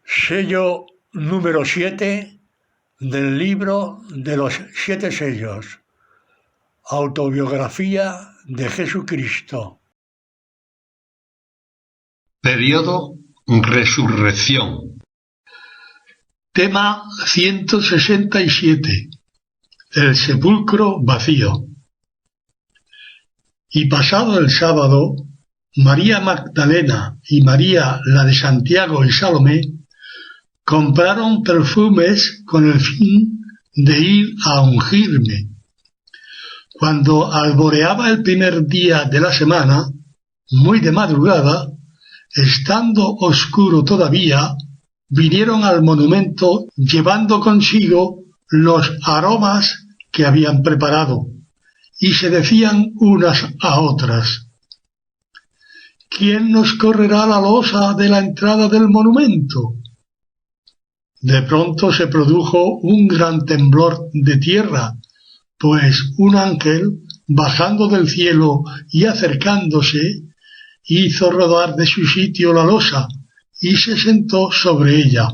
Sello número 7 del libro de los 7 sellos. Autobiografía de Jesucristo. Periodo Resurrección. Tema 167. El sepulcro vacío. Y pasado el sábado, María Magdalena y María, la de Santiago y Salomé, compraron perfumes con el fin de ir a ungirme. Cuando alboreaba el primer día de la semana, muy de madrugada, estando oscuro todavía, vinieron al monumento llevando consigo los aromas que habían preparado, y se decían unas a otras: ¿quién nos correrá la losa de la entrada del monumento? De pronto se produjo un gran temblor de tierra, pues un ángel, bajando del cielo y acercándose, hizo rodar de su sitio la losa y se sentó sobre ella.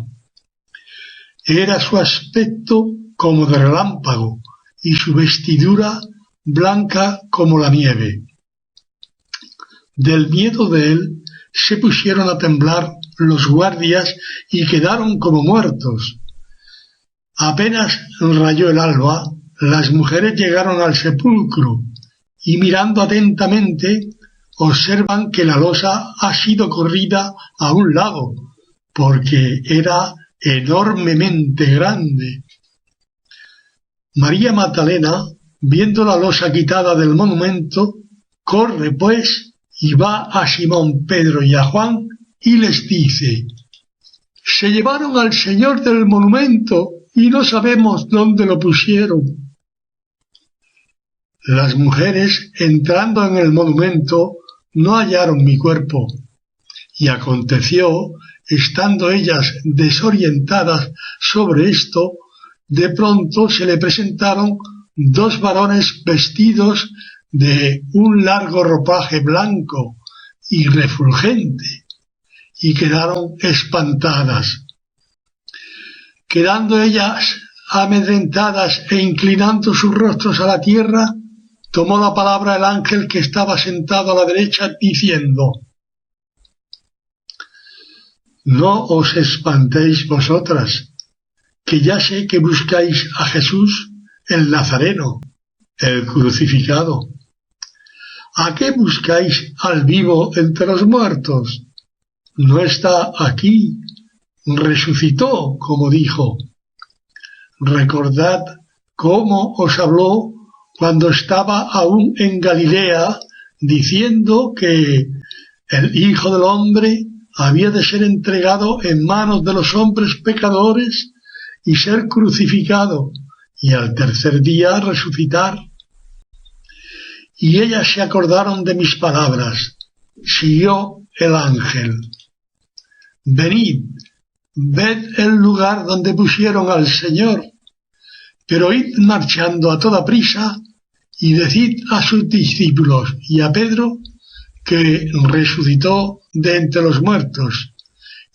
Era su aspecto como de relámpago y su vestidura blanca como la nieve. Del miedo de él se pusieron a temblar los guardias y quedaron como muertos. Apenas rayó el alba, las mujeres llegaron al sepulcro y, mirando atentamente, observan que la losa ha sido corrida a un lado, porque era enormemente grande. María Magdalena, viendo la losa quitada del monumento, corre pues y va a Simón Pedro y a Juan y les dice: «Se llevaron al Señor del monumento y no sabemos dónde lo pusieron». Las mujeres, entrando en el monumento, no hallaron mi cuerpo, y aconteció, estando ellas desorientadas sobre esto, de pronto se le presentaron dos varones vestidos de un largo ropaje blanco y refulgente, y quedaron espantadas. Quedando ellas amedrentadas e inclinando sus rostros a la tierra, tomó la palabra el ángel que estaba sentado a la derecha, diciendo: «No os espantéis vosotras, que ya sé que buscáis a Jesús, el Nazareno, el crucificado. ¿A qué buscáis al vivo entre los muertos? No está aquí, resucitó, como dijo. Recordad cómo os habló cuando estaba aún en Galilea, diciendo que el Hijo del Hombre había de ser entregado en manos de los hombres pecadores y ser crucificado, y al tercer día resucitar». Y ellas se acordaron de mis palabras. Siguió el ángel: «Venid, ved el lugar donde pusieron al Señor, pero id marchando a toda prisa y decid a sus discípulos y a Pedro que resucitó de entre los muertos,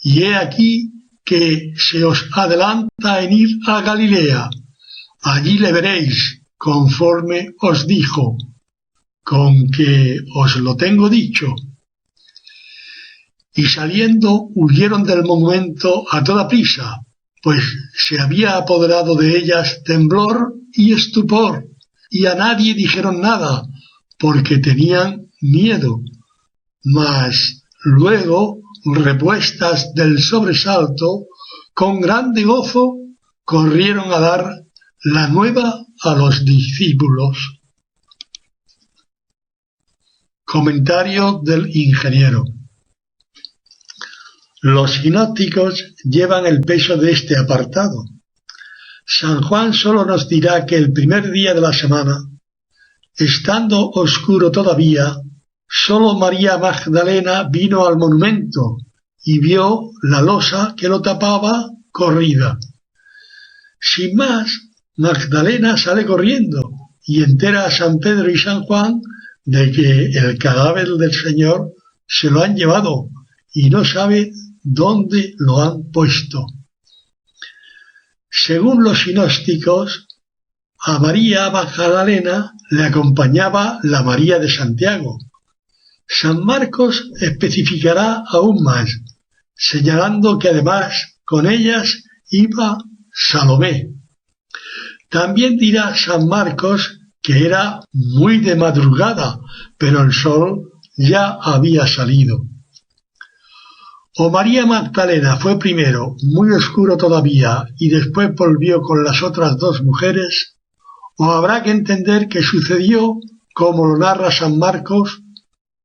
y he aquí que se os adelanta en ir a Galilea. Allí le veréis, conforme os dijo. Con que os lo tengo dicho». Y saliendo huyeron del monumento a toda prisa, pues se había apoderado de ellas temblor y estupor, y a nadie dijeron nada, porque tenían miedo. Mas luego, repuestas del sobresalto, con grande gozo, corrieron a dar la nueva a los discípulos. Comentario del ingeniero. Los sinópticos llevan el peso de este apartado. San Juan solo nos dirá que el primer día de la semana, estando oscuro todavía, solo María Magdalena vino al monumento y vio la losa que lo tapaba corrida. Sin más, Magdalena sale corriendo y entera a San Pedro y San Juan de que el cadáver del Señor se lo han llevado y no sabe dónde lo han puesto. Según los sinópticos, a María Magdalena le acompañaba la María de Santiago. San Marcos especificará aún más, señalando que además con ellas iba Salomé. También dirá San Marcos que era muy de madrugada, pero el sol ya había salido. O María Magdalena fue primero muy oscuro todavía y después volvió con las otras dos mujeres, o habrá que entender que sucedió como lo narra San Marcos,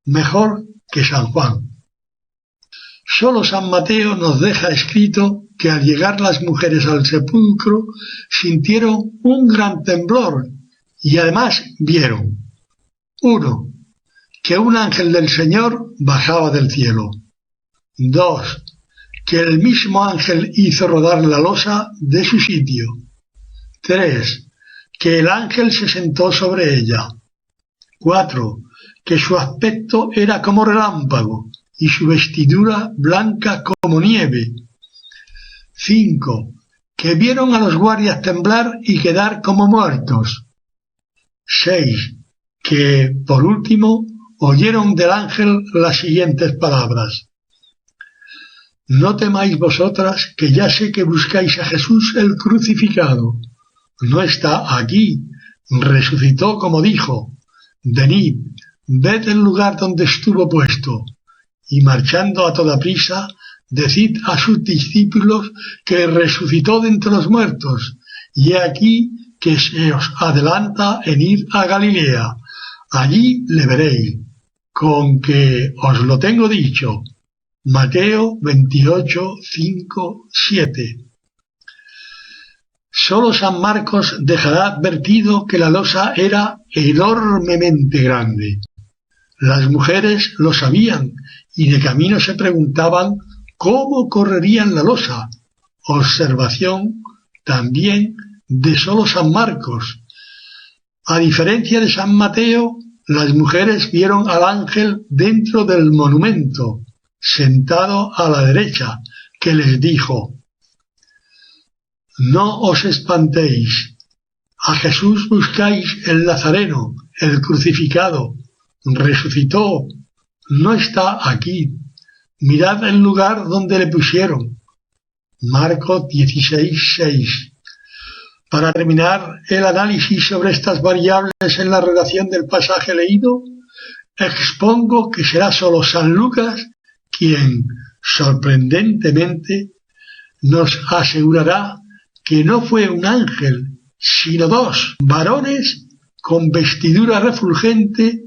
mejor que San Juan. Solo San Mateo nos deja escrito que al llegar las mujeres al sepulcro sintieron un gran temblor y además vieron: 1. Que un ángel del Señor bajaba del cielo. 2. Que el mismo ángel hizo rodar la losa de su sitio. 3. Que el ángel se sentó sobre ella. 4. Que su aspecto era como relámpago y su vestidura blanca como nieve. 5. Que vieron a los guardias temblar y quedar como muertos. 6. Que, por último, oyeron del ángel las siguientes palabras: No temáis vosotras, que ya sé que buscáis a Jesús el crucificado. No está aquí, resucitó como dijo. Venid, ved el lugar donde estuvo puesto, y marchando a toda prisa, decid a sus discípulos que resucitó de entre los muertos, y he aquí que se os adelanta en ir a Galilea. Allí le veréis, con que os lo tengo dicho. Mateo 28, 5, 7. Solo San Marcos dejará advertido que la losa era enormemente grande. Las mujeres lo sabían y de camino se preguntaban cómo correrían la losa. Observación también de solo San Marcos. A diferencia de San Mateo, las mujeres vieron al ángel dentro del monumento, sentado a la derecha, que les dijo: No os espantéis, a Jesús buscáis el Nazareno, el crucificado, resucitó, no está aquí, mirad el lugar donde le pusieron. Marcos 16, 6. Para terminar el análisis sobre estas variables en la redacción del pasaje leído, expongo que será solo San Lucas quien, sorprendentemente, nos asegurará que no fue un ángel, sino dos varones con vestidura refulgente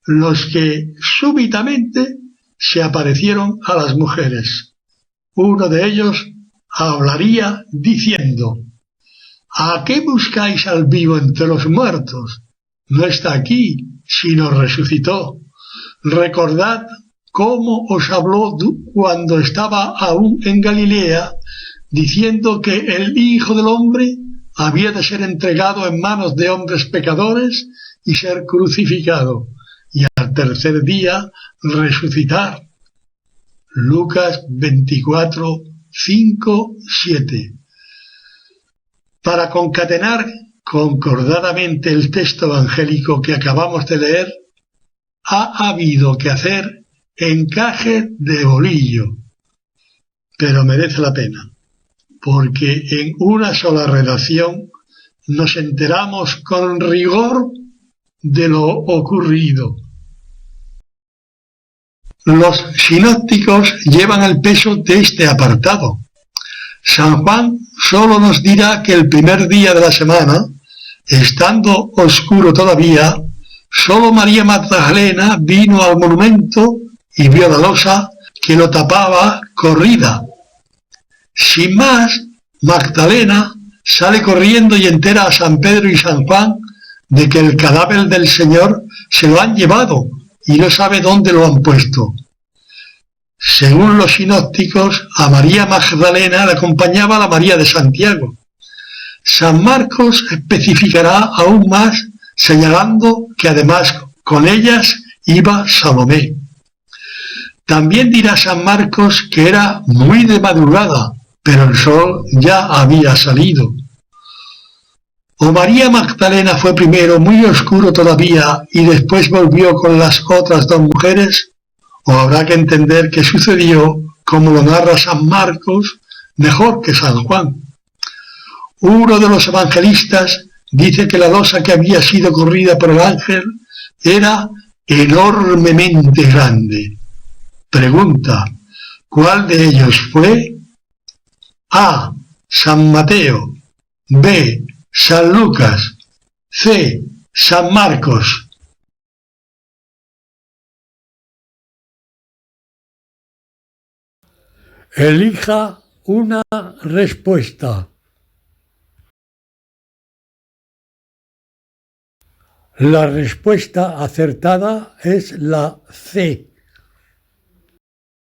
los que súbitamente se aparecieron a las mujeres. Uno de ellos hablaría diciendo: ¿A qué buscáis al vivo entre los muertos? No está aquí, sino resucitó. Recordad cómo os habló cuando estaba aún en Galilea, diciendo que el Hijo del Hombre había de ser entregado en manos de hombres pecadores y ser crucificado, y al tercer día resucitar. Lucas 24, 5, 7. Para concatenar concordadamente el texto evangélico que acabamos de leer, ha habido que hacer encaje de bolillo, pero merece la pena, porque en una sola redacción nos enteramos con rigor de lo ocurrido. Los sinópticos llevan el peso de este apartado. San Juan solo nos dirá que el primer día de la semana, estando oscuro todavía, solo María Magdalena vino al monumento y vio la losa que lo tapaba corrida. Sin más, Magdalena sale corriendo y entera a San Pedro y San Juan de que el cadáver del Señor se lo han llevado y no sabe dónde lo han puesto. Según los sinópticos, a María Magdalena le acompañaba la María de Santiago. San Marcos especificará aún más, señalando que además con ellas iba Salomé. También dirá San Marcos que era muy de madrugada, pero el sol ya había salido. O María Magdalena fue primero muy oscuro todavía y después volvió con las otras dos mujeres, o habrá que entender que sucedió como lo narra San Marcos mejor que San Juan. Uno de los evangelistas dice que la losa que había sido corrida por el ángel era enormemente grande. Pregunta: ¿cuál de ellos fue? A. San Mateo. B. San Lucas. C. San Marcos. Elija una respuesta. La respuesta acertada es la C.